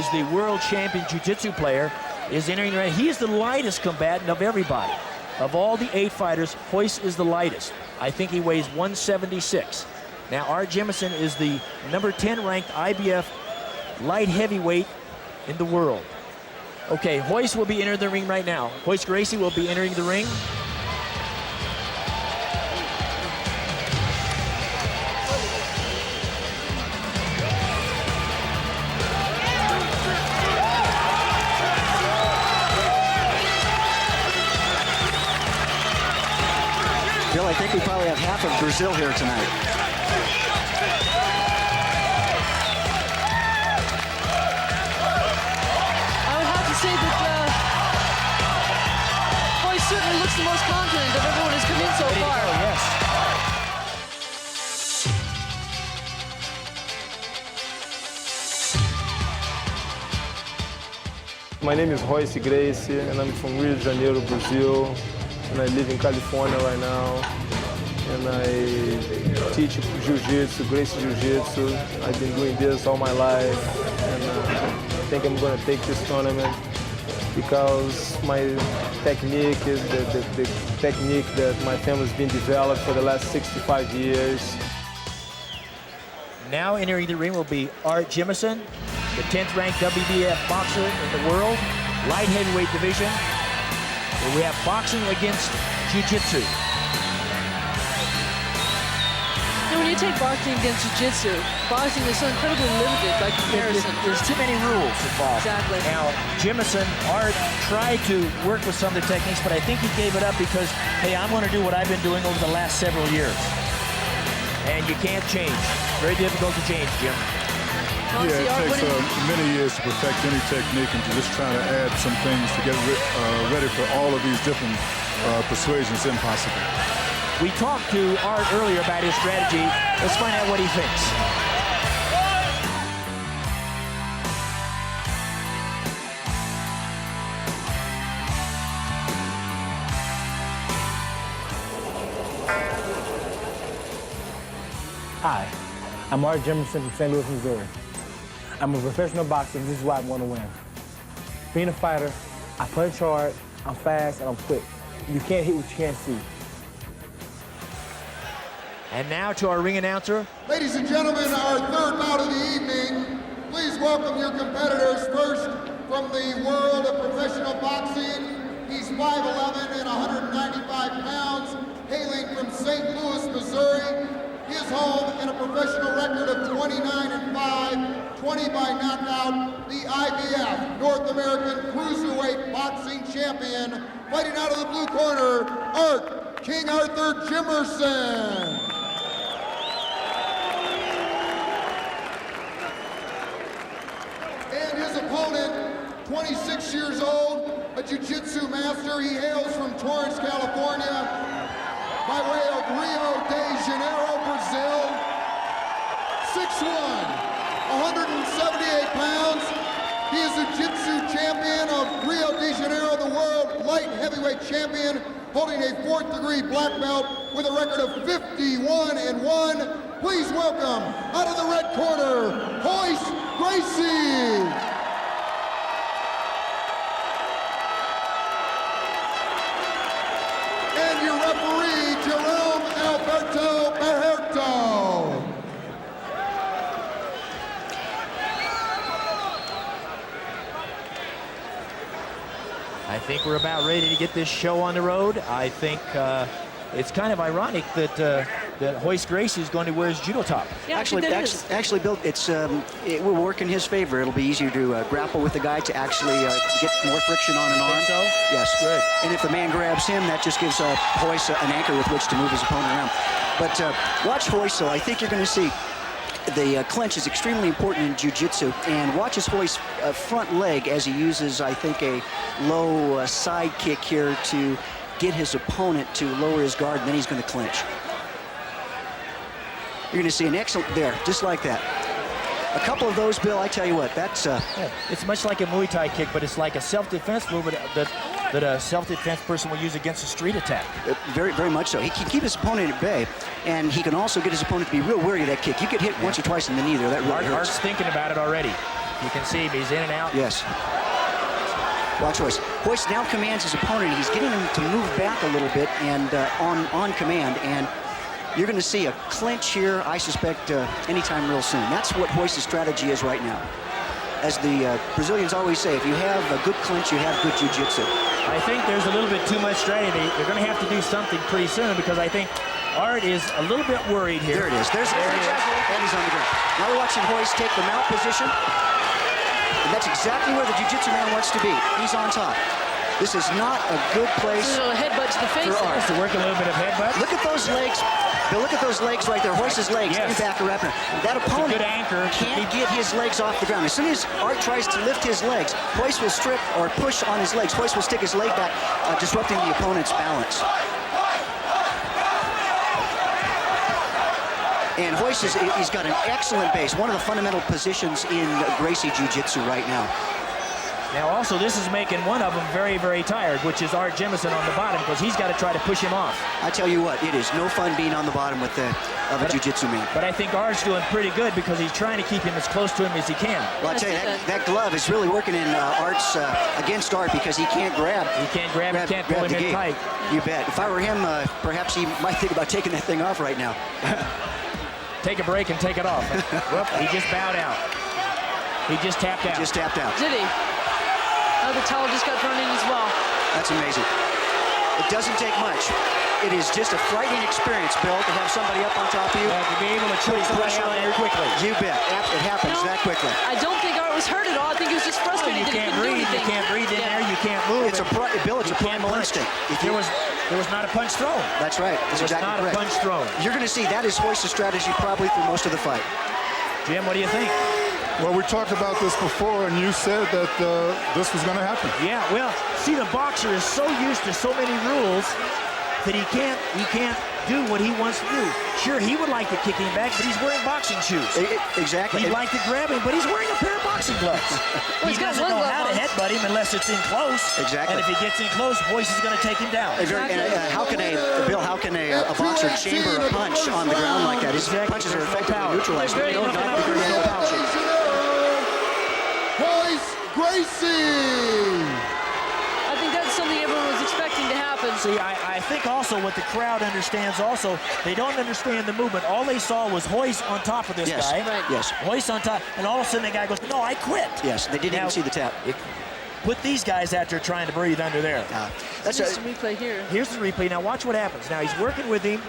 is the world champion jiu-jitsu player, is entering the ring. He is the lightest combatant of everybody. Of all the 8 fighters, Royce is the lightest. I think he weighs 176. Now, Art Jimmerson is the number 10 ranked IBF light heavyweight in the world. Okay, Royce will be entering the ring right now. Royce Gracie will be entering the ring. Bill, I think we probably have half of Brazil here tonight. I would have to say that Royce certainly looks the most confident of everyone who's come in so far. Yes. My name is Royce Gracie, and I'm from Rio de Janeiro, Brazil. And I live in California right now. And I teach Jiu-Jitsu, Gracie Jiu-Jitsu. I've been doing this all my life. And I think I'm going to take this tournament because my technique is the technique that my family's been developed for the last 65 years. Now entering the ring will be Art Jimmerson, the 10th ranked WBF boxer in the world, light heavyweight division. Where we have boxing against jiu-jitsu. When you take boxing against jiu-jitsu, boxing is so incredibly limited by comparison. There's too many rules involved. Exactly. Now, Jimmerson, Art tried to work with some of the techniques, but I think he gave it up because, hey, I'm going to do what I've been doing over the last several years. And you can't change. Very difficult to change, Jim. Yeah, it takes many years to perfect any technique, and to just try to add some things to get ready for all of these different persuasions impossible. We talked to Art earlier about his strategy. Let's find out what he thinks. Hi, I'm Art Jimmerson from St. Louis, Missouri. I'm a professional boxer, and this is why I want to win. Being a fighter, I punch hard, I'm fast, and I'm quick. You can't hit what you can't see. And now to our ring announcer. Ladies and gentlemen, our third bout of the evening. Please welcome your competitors. First, from the world of professional boxing, he's 5'11" and 195 pounds, hailing from St. Louis, Missouri. He is home in a professional record of 29-5, 20 by knockout, the IBF North American Cruiserweight Boxing Champion. Fighting out of the blue corner, Art King Arthur Jimmerson. And his opponent, 26 years old, a jiu-jitsu master. He hails from Torrance, California, by way of Rio de Janeiro, Brazil. 6'1", 178 pounds. He is a jiu-jitsu champion of Rio de Janeiro, the world light heavyweight champion, holding a 4th degree black belt with a record of 51-1. Please welcome, out of the red corner, Royce Gracie. And your referee, Jerome Alberto Berto. I think we're about ready to get this show on the road. I think it's kind of ironic that that Royce Gracie is going to wear his judo top. Yeah, Actually, Bill, it will work in his favor. It'll be easier to grapple with the guy, to actually get more friction on an arm. Think so? Yes. Good. And if the man grabs him, that just gives Royce an anchor with which to move his opponent around. But watch Royce, though. I think you're going to see the clinch is extremely important in jiu-jitsu. And watch his Royce front leg as he uses, I think, a low side kick here to get his opponent to lower his guard, and then he's going to clinch. You're going to see an excellent there, just like that. A couple of those, Bill, I tell you what, that's... Yeah, it's much like a Muay Thai kick, but it's like a self-defense movement that a self-defense person will use against a street attack. Very, very much so. He can keep his opponent at bay, and he can also get his opponent to be real wary of that kick. You get hit once or twice in the knee there, that really hurts. Art's thinking about it already. You can see him. He's in and out. Yes. Watch Royce. Royce now commands his opponent. He's getting him to move back a little bit and on command. And you're going to see a clinch here, I suspect, anytime real soon. That's what Royce's strategy is right now. As the Brazilians always say, if you have a good clinch, you have good jiu-jitsu. I think there's a little bit too much strategy. They're going to have to do something pretty soon because I think Art is a little bit worried here. There it is. There he is. And he's on the ground. Now we're watching Royce take the mount position. And that's exactly where the jiu-jitsu man wants to be. He's on top. This is not a good place a little headbutt to the face. for Art. To work a little bit of headbutt. Look at those legs. Bill, look at those legs right there. Royce's legs in back of wrapping. That opponent good anchor. can't get his legs off the ground. As soon as Art tries to lift his legs, Royce will strip or push on his legs. Royce will stick his leg back, disrupting the opponent's balance. And Royce he's got an excellent base. One of the fundamental positions in Gracie Jiu-Jitsu right now. Now also this is making one of them very, very tired, which is Art Jimmerson on the bottom because he's got to try to push him off. I tell you what, it is no fun being on the bottom with of a jiu-jitsu man. But I think Art's doing pretty good because he's trying to keep him as close to him as he can. Well, I tell you, that glove is really working in Art's against Art because he can't grab. He can't grab, he can't pull him in tight. You bet. If I were him, perhaps he might think about taking that thing off right now. Take a break and take it off. Whoop, he just bowed out. He just tapped out. Just tapped out. Did he? Oh, the towel just got thrown in as well. That's amazing. It doesn't take much. It is just a frightening experience, Bill, to have somebody up on top of you. To be able to put pressure on you quickly. You bet. It happens that quickly. I don't think Art was hurt at all. I think he was just frustrated. You can't breathe. You can't breathe in there. You can't move. Bill, it's a primal instinct. There was not a punch thrown. That's right. That's exactly not correct. a punch thrown. You're going to see that is Royce's strategy probably through most of the fight. Jim, what do you think? Well, we talked about this before, and you said that this was going to happen. Yeah, well, see, the boxer is so used to so many rules that he can't do what he wants to do. Sure, he would like to kick him back, but he's wearing boxing shoes. Exactly. He'd like to grab him, but he's wearing a pair of boxing gloves. He doesn't know how to headbutt him unless it's in close. Exactly. And if he gets in close, Royce is going to take him down. How can a boxer chamber a punch on the ground like that? His punches are effectively neutralized. Royce Gracie! I think that's something everyone was expecting to happen. See, I think also what the crowd understands also, they don't understand the movement. All they saw was Royce on top of this guy. Right. Yes. Royce on top, and all of a sudden the guy goes, no, I quit. Yes, they didn't even see the tap. Put these guys out there trying to breathe under there. That's a replay here. Here's the replay. Now watch what happens. Now he's working with him.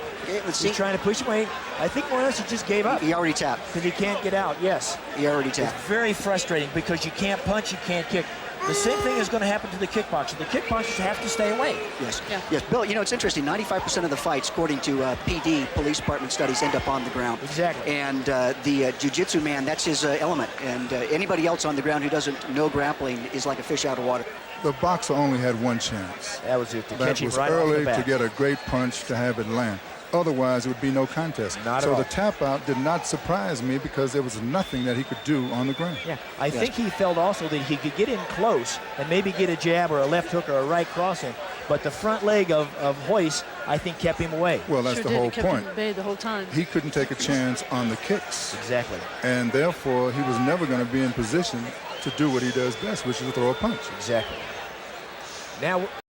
Let's see. He's trying to push him away. I think more or less he just gave up. He already tapped. Because he can't get out, yes. He already tapped. It's very frustrating because you can't punch, you can't kick. The same thing is going to happen to the kickboxer. The kickboxers have to stay away. Yes. Yeah. Yes, Bill, you know, it's interesting. 95% of the fights, according to PD, police department studies, end up on the ground. Exactly. And the jiu-jitsu man, that's his element. And anybody else on the ground who doesn't know grappling is like a fish out of water. The boxer only had one chance. That was it. To That catch him was right off the early bat. to get a great punch to have it land. Otherwise, it would be no contest. Not at so all. the tap out did not surprise me because there was nothing that he could do on the ground. Yeah, I think he felt also that he could get in close and maybe get a jab or a left hook or a right cross in. But the front leg of Royce, I think, kept him away. Well, that's Sure the did. whole It kept point. him at bay the whole time. He couldn't take a chance on the kicks. Exactly. And therefore, he was never going to be in position to do what he does best, which is to throw a punch. Exactly. Now.